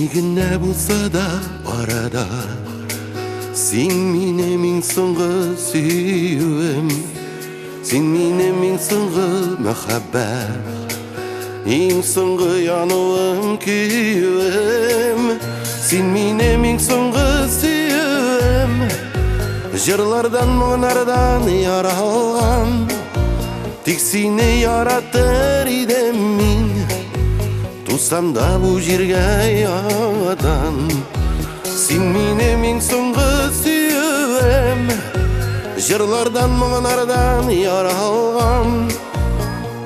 Кичигине булса да арада сен мене мең соңғы сүйүүм, сен мене мең соңғы махаббат, ең соңғы януым күйүүм, сен мене мең соңғы сүйүүм. Жырлардан мұңардан яралған, тек сені яратыр идем мен. Тусам да бұл жерге ядан, сен мене мең соңғы сүйүүм. Жырлардан мұңардан яралған,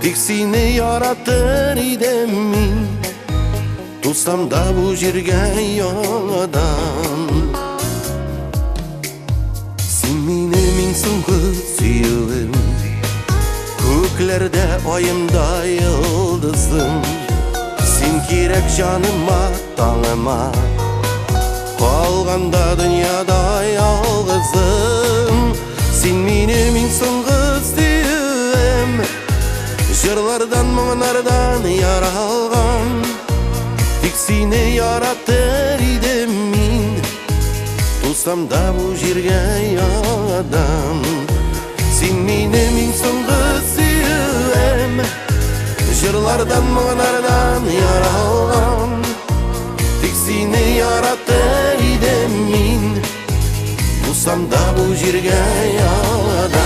тек сені яратыр идем мен. Тусам да бұл жерге ядан, сен мене мең соңғы сүйүүм. Көклерде айымда йылдызым, сен керек жаныма, таңыма. Қалғанда дүнияда ялғызым, сен мене мең соңғы сүйүүм. Жырлардан мұңардан яралған, тек сені яратыр идем мен. Тусам да бұл жерге ядан, сен мене мең соңғы сүйүүм. Жырлардан мұңардан яралған, тек сені яратыр идем мен. Тусам да бұл жерге ядан.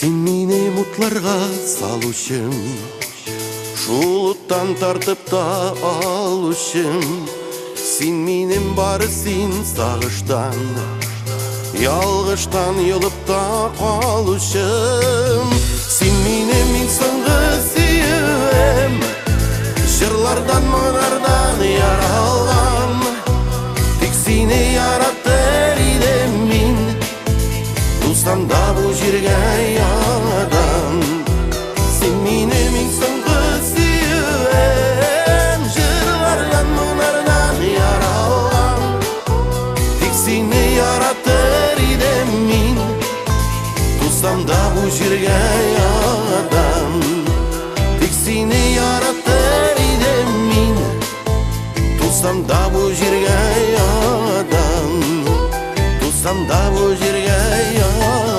Сен мені мұтларға салушым, шулуттан тартып та алушым. Сен менен бары сен сағыштан, ялғыштан йылып та қалушым. Сен мене мең соңғы сүйүүм. Жырлардан мұңардан яралған, тек сені яратыр идем мен. Тусам да бұл жерге ядан, сен мене мең соңғы сүйүүм. Жырлардан мұңардан яралған, тек сені яратыр идем мен. Тусам да бұл жерге ядан, тек сені яратыр идем мен. Тусам да бұл жерге ядан, тусам да бұл жерге ядан.